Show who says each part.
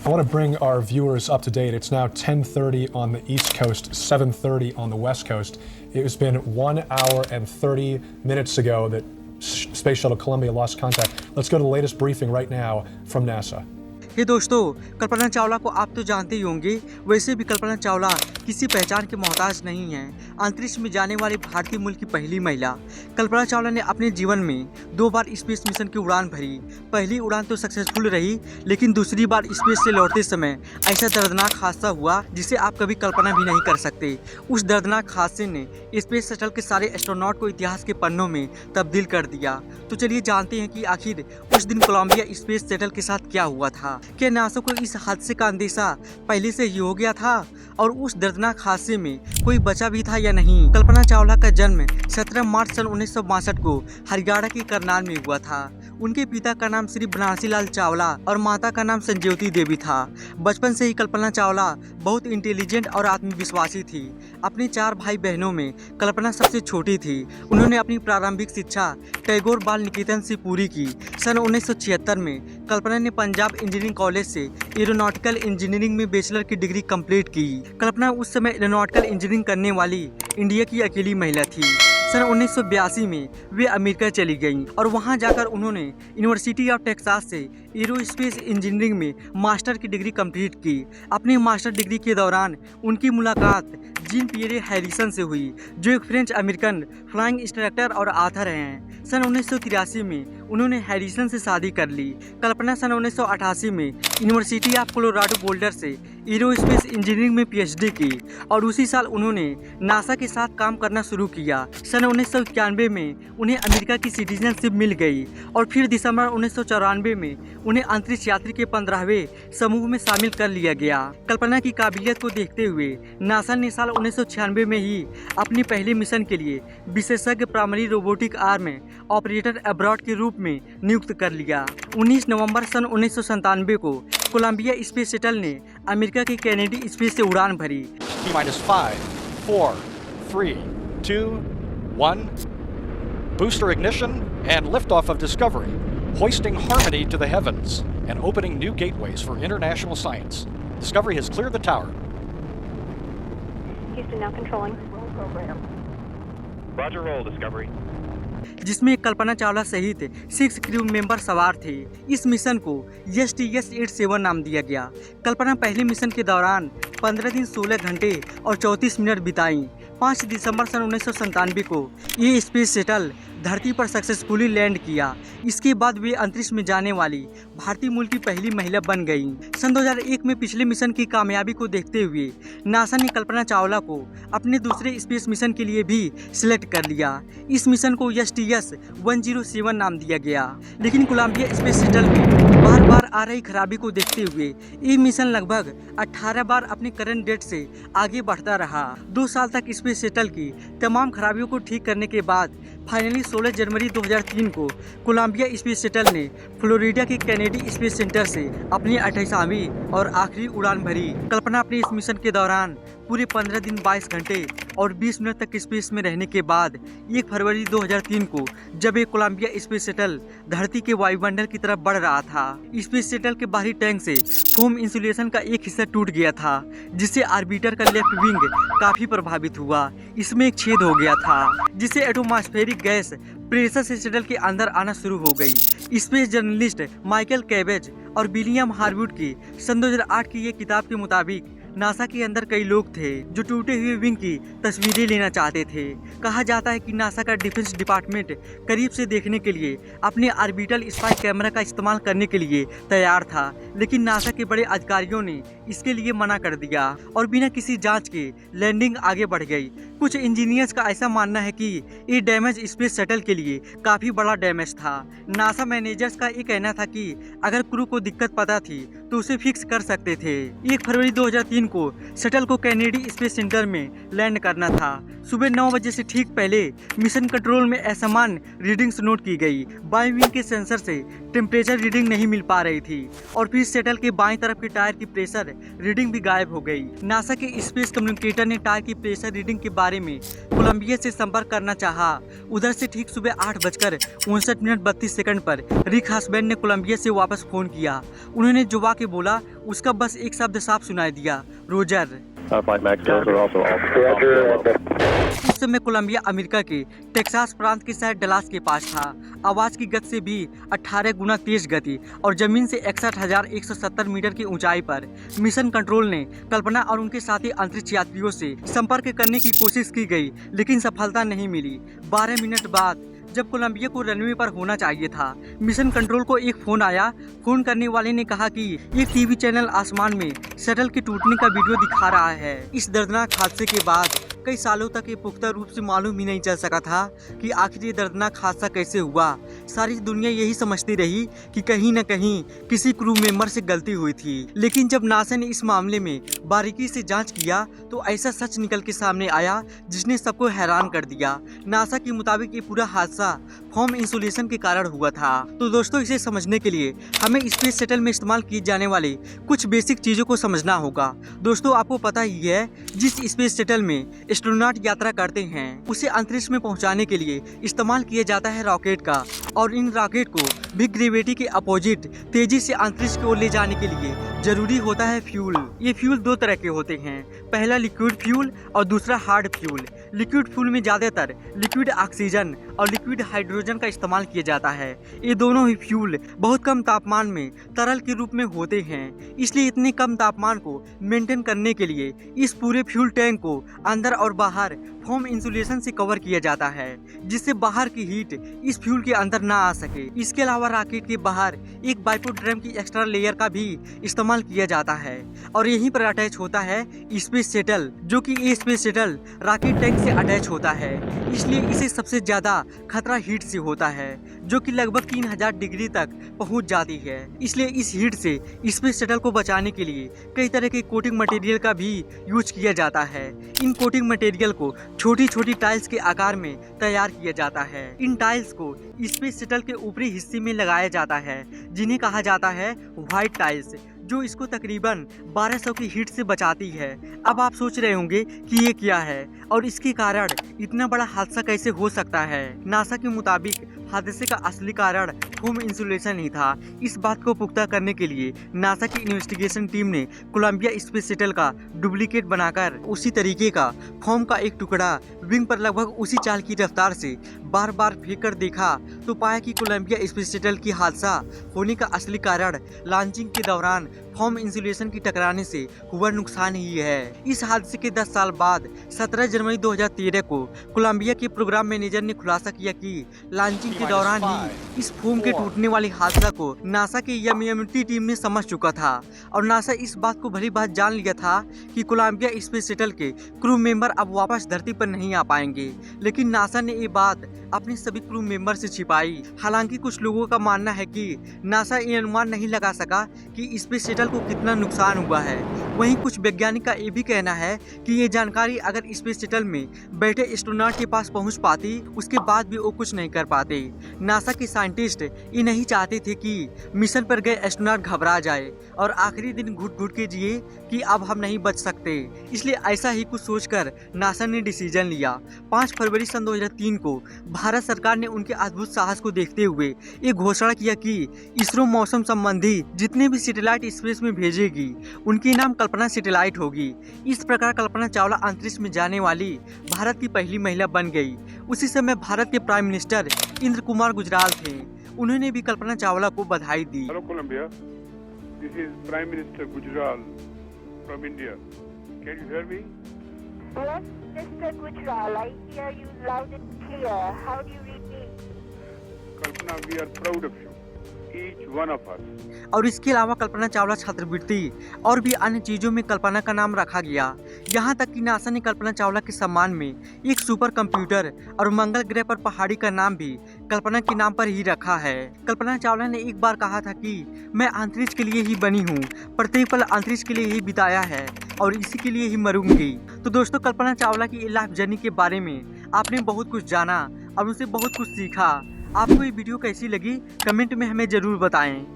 Speaker 1: I want to bring our viewers up to date. It's now 10:30 on the East Coast, 7:30 on the West Coast. It's been 1 hour and 30 minutes ago that Space Shuttle Columbia lost contact. Let's go to the latest briefing right now from NASA.
Speaker 2: ये दोस्तों, कल्पना चावला को आप तो जानते ही होंगे। वैसे भी कल्पना चावला किसी पहचान के मोहताज नहीं है। अंतरिक्ष में जाने वाली भारतीय मूल की पहली महिला कल्पना चावला ने अपने जीवन में 2 बार स्पेस मिशन की उड़ान भरी। पहली उड़ान तो सक्सेसफुल रही, लेकिन दूसरी बार स्पेस से लौटते समय ऐसा दर्दनाक हादसा हुआ जिसे आप कभी कल्पना भी नहीं कर सकते। उस दर्दनाक हादसे ने स्पेस शटल के सारे एस्ट्रोनॉट को इतिहास के पन्नों में तब्दील कर दिया। तो चलिए जानते हैं कि आखिर उस दिन कोलंबिया स्पेस शटल के साथ क्या हुआ था। क्या नासा को इस हादसे का अंदेशा पहले से ही हो गया था और उस दर्दनाक हादसे में कोई बचा भी था या नहीं। कल्पना चावला का जन्म 17 मार्च सन 1962 को हरियाणा के करनाल में हुआ था। उनके पिता का नाम श्री बनारसी लाल चावला और माता का नाम संज्योति देवी था। बचपन से ही कल्पना चावला बहुत इंटेलिजेंट और आत्मविश्वासी थी। अपने 4 भाई बहनों में कल्पना सबसे छोटी थी। उन्होंने अपनी प्रारंभिक शिक्षा टैगोर बाल निकेतन से पूरी की। सन 1976 में कल्पना ने पंजाब इंजीनियरिंग कॉलेज से एरोनॉटिकल इंजीनियरिंग में बैचलर की डिग्री कंप्लीट की। कल्पना उस समय एरोनॉटिकल इंजीनियरिंग करने वाली इंडिया की अकेली महिला थी। सन 1982 में वे अमेरिका चली गईं और वहां जाकर उन्होंने यूनिवर्सिटी ऑफ टेक्सास से एरोस्पेस इंजीनियरिंग में मास्टर की डिग्री कंप्लीट की। अपनी मास्टर डिग्री के दौरान उनकी मुलाकात जीन पियरे हैरिसन से हुई, जो एक फ्रेंच अमेरिकन फ्लाइंग इंस्ट्रक्टर और आथर हैं। सन 1983 में उन्होंने हैरिसन से शादी कर ली। कल्पना सन 1988 में यूनिवर्सिटी ऑफ कोलोराडो बोल्डर से एरोस्पेस इंजीनियरिंग में पीएचडी की और उसी साल उन्होंने नासा के साथ काम करना शुरू किया। सन 1991 में उन्हें अमेरिका की सिटीजनशिप मिल गई और फिर दिसंबर 1994 में उन्हें अंतरिक्ष यात्री के 15वें समूह में शामिल कर लिया गया। कल्पना की काबिलियत को देखते हुए नासा ने साल 1996 में ही अपने पहले मिशन के लिए विशेषज्ञ primary robotic arm operator abroad के रूप में नियुक्त कर लिया। 19 नवंबर सन 1997 को कोलंबिया स्पेस शटल ने अमेरिका के कैनेडी स्पेस से उड़ान भरी।
Speaker 3: -5, 4, 3, 2, 1. Booster ignition and liftoff of Discovery, hoisting Harmony to the heavens and opening new gateways for international science. Discovery has cleared the tower.
Speaker 4: Houston now controlling. Roll program.
Speaker 5: Roger, roll, Discovery.
Speaker 2: जिसमें कल्पना चावला सहित 6 crew member सवार थे। इस mission को STS-87 नाम दिया गया। कल्पना पहले मिशन के दौरान 15 दिन 16 घंटे और 34 मिनट बिताई। 5 दिसंबर सन 1997 को ये स्पेस शटल धरती पर सक्सेसफुली लैंड किया। इसके बाद वे अंतरिक्ष में जाने वाली भारतीय मूल की पहली महिला बन गईं। सन 2001 में पिछले मिशन की कामयाबी को देखते हुए नासा ने कल्पना चावला को अपने दूसरे स्पेस मिशन के लिए भी सिलेक्ट कर लिया। इस मिशन को STS-107 नाम दिया गया। लेकिन कोलंबिया स्पेस शटल में बार बार आ रही खराबी को देखते हुए ये मिशन लगभग 18 बार अपने करंट डेट से आगे बढ़ता रहा। 2 साल तक स्पेस शटल की तमाम खराबियों को ठीक करने के बाद फाइनली 16 जनवरी 2003 को कोलंबिया स्पेस शटल ने फ्लोरिडा के कैनेडी स्पेस सेंटर से अपनी 28वीं और आखिरी उड़ान भरी। कल्पना अपने इस मिशन के दौरान पूरे 15 दिन 22 घंटे और 20 मिनट तक स्पेस में रहने के बाद 1 फरवरी 2003 को जब एक कोलंबिया स्पेस शटल धरती के वायुमंडल की तरफ बढ़ रहा था, स्पेस शटल के बाहरी टैंक से फोम इंसुलेशन का एक हिस्सा टूट गया था, जिससे आर्बिटर का लेफ्ट विंग काफी प्रभावित हुआ। इसमें एक छेद हो गया था, जिससे एटमॉस्फेरिक गैस प्रेशर से शटल के अंदर आना शुरू हो गई। स्पेस जर्नलिस्ट माइकल कैबेज और विलियम हार्वुड की सन 2008 की ये किताब के मुताबिक नासा के अंदर कई लोग थे जो टूटे हुए विंग की तस्वीरें लेना चाहते थे। कहा जाता है कि नासा का डिफेंस डिपार्टमेंट करीब से देखने के लिए अपने ऑर्बिटल स्पाई कैमरा का इस्तेमाल करने के लिए तैयार था, लेकिन नासा के बड़े अधिकारियों ने इसके लिए मना कर दिया और बिना किसी जांच के लैंडिंग आगे बढ़ गई। कुछ इंजीनियर्स का ऐसा मानना है कि ये डैमेज स्पेस शटल के लिए काफी बड़ा डैमेज था। नासा मैनेजर्स का ये कहना था कि अगर क्रू को दिक्कत पता थी तो उसे फिक्स कर सकते थे। 1 फरवरी 2003 को शटल को कैनेडी स्पेस सेंटर में लैंड करना था। सुबह 9 बजे से ठीक पहले मिशन कंट्रोल में असमान रीडिंग्स नोट की गई। बाएं विंग के सेंसर से टेम्परेचर रीडिंग नहीं मिल पा रही थी और फिर शटल के बाएं तरफ के टायर की प्रेशर रीडिंग भी गायब हो गई। नासा के स्पेस कम्युनिकेटर ने टायर की प्रेशर रीडिंग के बारे में कोलंबिया से संपर्क करना चाहा। उधर से ठीक सुबह 8:59 पर रिक हसबैंड ने कोलंबिया से वापस फोन किया। उन्होंने जुबा के बोला, उसका बस एक शब्द साफ सुनाई दिया, रोजर। उस समय कोलंबिया अमेरिका के टेक्सास प्रांत के शहर डलास के पास था। आवाज की गति से भी 18 गुना तेज गति और जमीन से 61,170 मीटर की ऊंचाई पर मिशन कंट्रोल ने कल्पना और उनके साथी अंतरिक्ष यात्रियों से संपर्क करने की कोशिश की गई, लेकिन सफलता नहीं मिली। 12 मिनट बाद जब कोलंबिया को रनवे पर होना चाहिए था, मिशन कंट्रोल को एक फोन आया। फोन करने वाले ने कहा कि एक टीवी चैनल आसमान में शटल के टूटने का वीडियो दिखा रहा है। इस दर्दनाक हादसे के बाद कई सालों तक ये पुख्ता रूप से मालूम ही नहीं चल सका था कि आखिर ये दर्दनाक हादसा कैसे हुआ। सारी दुनिया यही समझती रही कि कहीं न कहीं किसी क्रू मेंबर से गलती हुई थी। लेकिन जब नासा ने इस मामले में बारीकी से जांच किया तो ऐसा सच निकल के सामने आया जिसने सबको हैरान कर दिया। नासा के मुताबिक ये पूरा हादसा फोम इंसुलेशन के कारण हुआ था। तो दोस्तों, इसे समझने के लिए हमें स्पेस शटल में इस्तेमाल किए जाने वाले कुछ बेसिक चीजों को समझना होगा। दोस्तों, आपको पता ही है, जिस स्पेस शटल में एस्ट्रोनॉट यात्रा करते हैं उसे अंतरिक्ष में पहुंचाने के लिए इस्तेमाल किया जाता है रॉकेट का, और इन रॉकेट को भी ग्रेविटी के अपोजिट तेजी से अंतरिक्ष की ओर ले जाने के लिए जरूरी होता है फ्यूल। ये फ्यूल दो तरह के होते हैं, पहला लिक्विड फ्यूल और दूसरा हार्ड फ्यूल। लिक्विड फ्यूल में ज्यादातर लिक्विड ऑक्सीजन और लिक्विड हाइड्रोजन का इस्तेमाल किया जाता है। ये दोनों ही फ्यूल बहुत कम तापमान में तरल के रूप में होते हैं, इसलिए इतने कम तापमान को मेंटेन करने के लिए इस पूरे फ्यूल टैंक को अंदर और बाहर फोम इंसुलेशन से कवर किया जाता है, जिससे बाहर की हीट इस फ्यूल के अंदर ना आ सके। इसके अलावा रॉकेट के बाहर एक बाइपोड्रम की एक्स्ट्रा लेयर का भी इस्तेमाल किया जाता है और यहीं पर अटैच होता है स्पेस शटल, जो कि ये स्पेस शटल रॉकेट टैंक से अटैच होता है। इसलिए इसे सबसे ज्यादा खतरा हीट से होता है, जो कि लगभग 3000 डिग्री तक पहुंच जाती है। इसलिए इस हीट से स्पेस शटल को बचाने के लिए कई तरह के कोटिंग मटेरियल का भी यूज किया जाता है। इन कोटिंग मटेरियल को छोटी छोटी टाइल्स के आकार में तैयार किया जाता है। इन टाइल्स को स्पेस शटल के ऊपरी हिस्से में लगाया जाता है, जिन्हें कहा जाता है व्हाइट टाइल्स, जो इसको तकरीबन 1200 की हीट से बचाती है। अब आप सोच रहे होंगे कि ये क्या है और इसके कारण इतना बड़ा हादसा कैसे हो सकता है। नासा के मुताबिक हादसे का असली कारण फोम इंसुलेशन ही था। इस बात को पुख्ता करने के लिए नासा की इन्वेस्टिगेशन टीम ने कोलंबिया स्पेस शटल का डुप्लीकेट बनाकर उसी तरीके का फोम का एक टुकड़ा विंग पर लगभग उसी चाल की रफ्तार से बार बार फेंक कर देखा, तो पाया कि कोलंबिया स्पेस शटल की हादसा होने का असली कारण लॉन्चिंग के दौरान फोम इंसुलेशन की टकराने से हुआ नुकसान ही है। इस हादसे के 10 साल बाद 17 जनवरी 2013 को कोलंबिया के प्रोग्राम मैनेजर ने खुलासा किया कि लॉन्चिंग के दौरान ही इस फोम के टूटने वाली हादसा को नासा के यमयमती टीम ने समझ चुका था और नासा इस बात को भली बात जान लिया था कि कोलंबिया स्पेस शटल के क्रू मेंबर अब वापस धरती पर नहीं आ पाएंगे। लेकिन नासा ने ये बात अपने सभी क्रू मेंबर से छिपाई। हालांकि कुछ लोगों का मानना है कि नासा ये अनुमान नहीं लगा सका कि स्पेस शटल को कितना नुकसान हुआ है। वहीं कुछ वैज्ञानिक का ये भी कहना है कि ये जानकारी अगर स्पेस शटल में बैठे एस्ट्रोनॉट के पास पहुंच पाती, उसके बाद भी वो कुछ नहीं कर पाते। नासा के साइंटिस्ट ये नहीं चाहते थे कि मिशन पर गए एस्ट्रोनॉट घबरा जाए और आखिरी दिन घुट घुट के जिए कि अब हम नहीं बच सकते। इसलिए ऐसा ही कुछ सोचकर नासा ने डिसीजन लिया। 5 फरवरी सन 2003 को भारत सरकार ने उनके अद्भुत साहस को देखते हुए ये घोषणा किया कि इसरो मौसम संबंधी जितने भी सैटेलाइट स्पेस में भेजेगी उनके नाम कल्पना सैटेलाइट होगी। इस प्रकार कल्पना चावला अंतरिक्ष में जाने वाली भारत की पहली महिला बन गई। उसी समय भारत के प्राइम मिनिस्टर इंद्र कुमार गुजराल थे। उन्होंने भी कल्पना चावला को बधाई दी।
Speaker 6: Hello Colombia, this is Prime Minister Gujral from India. Can you hear me?
Speaker 4: Yes, Mr. Gujral, I hear you loud and clear. How do you read me?
Speaker 6: Kalpana, we are proud of you, each one of us.
Speaker 2: और इसके अलावा कल्पना चावला छात्रवृत्ति और भी अन्य चीजों में कल्पना का नाम रखा गया। यहाँ तक कि नासा ने कल्पना चावला के सम्मान में एक सुपर कंप्यूटर और मंगल ग्रह पर पहाड़ी का नाम भी कल्पना के नाम पर ही रखा है। कल्पना चावला ने एक बार कहा था कि मैं अंतरिक्ष के लिए ही बनी हूँ, प्रत्येक पल अंतरिक्ष के लिए ही बिताया है। और इसी के लिए ही मरूंगी। तो दोस्तों, कल्पना चावला की लाइफ जर्नी के बारे में आपने बहुत कुछ जाना और उनसे बहुत कुछ सीखा। आपको ये वीडियो कैसी लगी कमेंट में हमें ज़रूर बताएं।